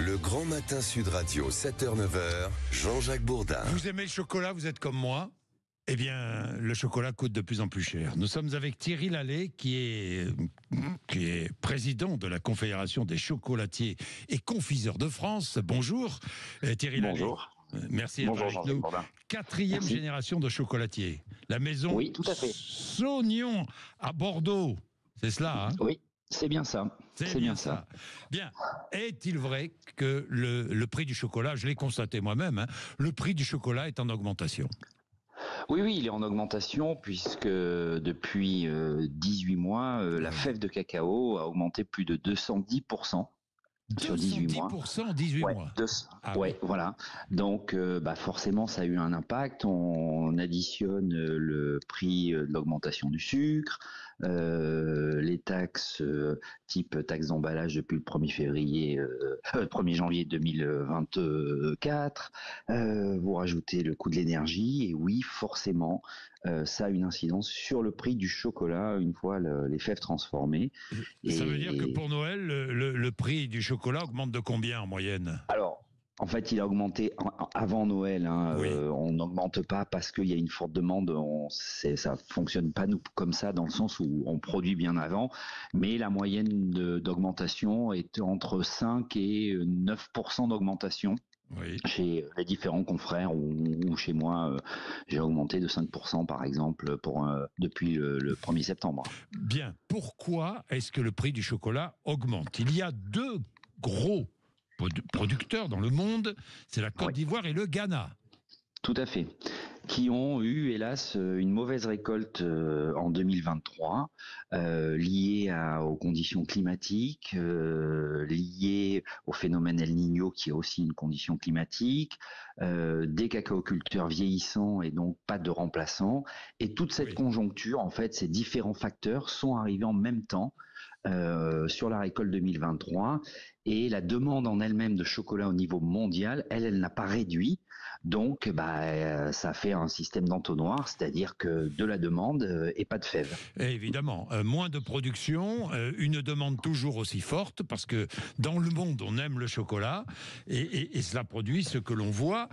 Le Grand Matin Sud Radio, 7h-9h, Jean-Jacques Bourdin. Vous aimez le chocolat, vous êtes comme moi? Eh bien, le chocolat coûte de plus en plus cher. Nous sommes avec Thierry Lallé, qui est président de la Confédération des chocolatiers et confiseurs de France. Bonjour, Thierry Lallé. Bonjour. Merci Bonjour, d'être avec nous. Quatrième génération de chocolatiers. La maison tout à fait. Saugnon à Bordeaux. C'est cela, hein? Oui, c'est bien ça. C'est bien ça. Bien. Est-il vrai que le prix du chocolat, je l'ai constaté moi-même, hein, le prix du chocolat est en augmentation? Oui, il est en augmentation puisque depuis 18 mois, la fève de cacao a augmenté plus de 210%. Sur 18 mois. 210% en 18 mois. Oui. Voilà. Donc, forcément, ça a eu un impact. On additionne le prix de l'augmentation du sucre, les taxes type taxe d'emballage depuis le 1er janvier 2024. Vous rajoutez le coût de l'énergie et oui, forcément, ça a une incidence sur le prix du chocolat une fois les fèves transformées. Ça veut dire que pour Noël, le prix du chocolat augmente de combien en moyenne? Alors, en fait, il a augmenté avant Noël. Oui. On n'augmente pas parce qu'il y a une forte demande. Ça fonctionne pas nous comme ça dans le sens où on produit bien avant. Mais la moyenne d'augmentation est entre 5 et 9% d'augmentation. Oui. Chez les différents confrères ou chez moi, j'ai augmenté de 5% par exemple depuis le 1er septembre. Bien. Pourquoi est-ce que le prix du chocolat augmente? Il y a deux gros producteurs dans le monde, c'est la Côte d'Ivoire et le Ghana. Tout à fait. Qui ont eu, hélas, une mauvaise récolte en 2023, liée aux conditions climatiques, liée au phénomène El Niño, qui est aussi une condition climatique, des cacaoculteurs vieillissants et donc pas de remplaçants. Et toute cette conjoncture, en fait, ces différents facteurs sont arrivés en même temps sur la récolte 2023. Et la demande en elle-même de chocolat au niveau mondial, elle n'a pas réduit. Donc, ça fait un système d'entonnoir, c'est-à-dire que de la demande et pas de fèves. Évidemment, moins de production, une demande toujours aussi forte, parce que dans le monde, on aime le chocolat, et cela produit ce que l'on voit,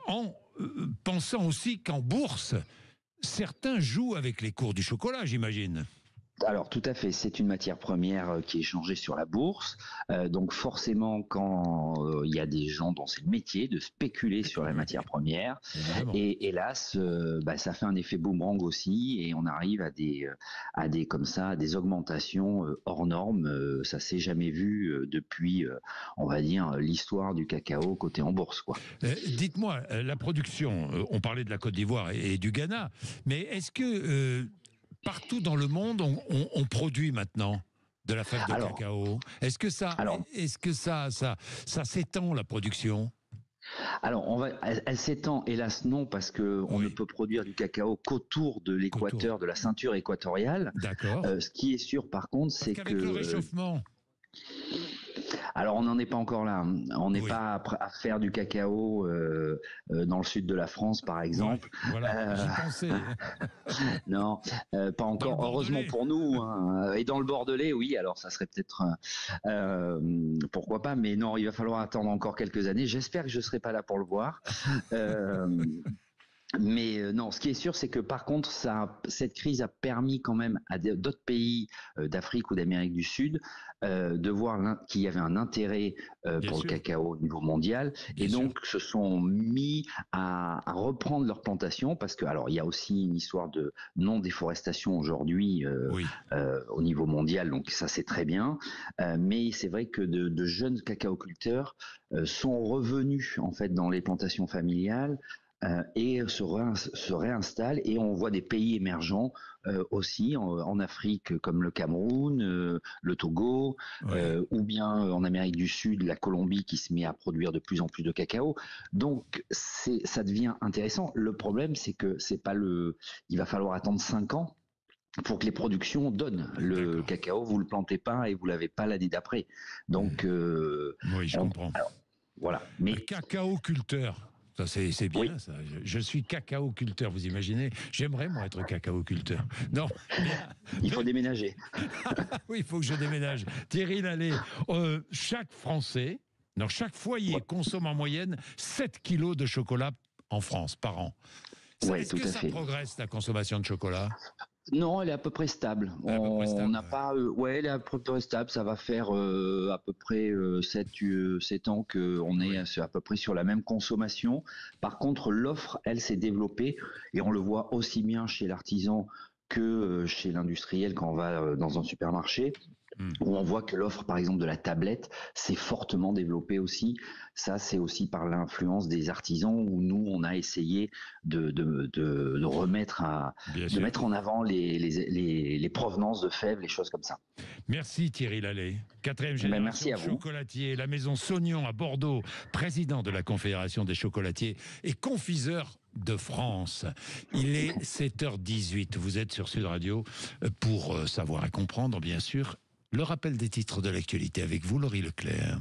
en pensant aussi qu'en bourse, certains jouent avec les cours du chocolat, j'imagine. Alors tout à fait, c'est une matière première qui est échangée sur la bourse. Donc forcément, quand il y a des gens dont c'est le métier de spéculer sur la matière première, et hélas, ça fait un effet boomerang aussi, et on arrive à des augmentations hors normes. Ça s'est jamais vu depuis, on va dire, l'histoire du cacao coté en bourse, quoi. Dites-moi, la production, on parlait de la Côte d'Ivoire et du Ghana, mais est-ce que partout dans le monde, on produit maintenant de la fève de cacao? Est-ce que ça s'étend, la production? Alors, elle s'étend, hélas non, parce que on ne peut produire du cacao qu'autour de l'équateur, de la ceinture équatoriale. D'accord. Ce qui est sûr, par contre, c'est que le réchauffement. Alors, on n'en est pas encore là. On n'est pas à faire du cacao dans le sud de la France, par exemple. Ouais, voilà, j'y pensais. Non, pas encore. Heureusement pour nous. Hein. Et dans le Bordelais, oui. Alors, ça serait peut-être pourquoi pas. Mais non, il va falloir attendre encore quelques années. J'espère que je ne serai pas là pour le voir. Mais non, ce qui est sûr, c'est que par contre, cette crise a permis quand même à d'autres pays d'Afrique ou d'Amérique du Sud de voir qu'il y avait un intérêt pour le cacao au niveau mondial, et donc se sont mis à reprendre leur plantation, parce que alors il y a aussi une histoire de non-déforestation aujourd'hui au niveau mondial, donc ça c'est très bien, mais c'est vrai que de jeunes cacaoculteurs sont revenus en fait dans les plantations familiales. Et se réinstalle, et on voit des pays émergents aussi en Afrique comme le Cameroun, le Togo, ou bien en Amérique du Sud, la Colombie qui se met à produire de plus en plus de cacao. Donc ça devient intéressant. Le problème, c'est que il va falloir attendre 5 ans pour que les productions donnent. Le cacao, vous le plantez pas et vous l'avez pas l'année d'après. Donc oui, je comprends. Alors, voilà. Mais cacao-culteur. Ça, c'est bien, ça. Je suis cacao-culteur, vous imaginez? J'aimerais, moi, être cacao-culteur. Non. Il faut déménager. Oui, il faut que je déménage. Thierry Lallé, chaque Français Donc chaque foyer consomme en moyenne 7 kilos de chocolat en France par an. Est-ce que ça progresse, la consommation de chocolat ? Non, elle est à peu près stable. On n'a pas, elle est à peu près stable. Ça va faire à peu près 7 ans qu'on est à peu près sur la même consommation. Par contre, l'offre, elle s'est développée et on le voit aussi bien chez l'artisan que chez l'industriel quand on va dans un supermarché. Où on voit que l'offre, par exemple, de la tablette s'est fortement développée aussi. Ça, c'est aussi par l'influence des artisans où nous, on a essayé de remettre de mettre en avant les provenances de fèves, les choses comme ça. Merci Thierry Lallet, 4e génération chocolatier, la maison Saugnon à Bordeaux, président de la Confédération des chocolatiers et confiseur de France. Il est 7h18. Vous êtes sur Sud Radio pour savoir et comprendre, bien sûr. Le rappel des titres de l'actualité avec vous, Laurie Leclerc.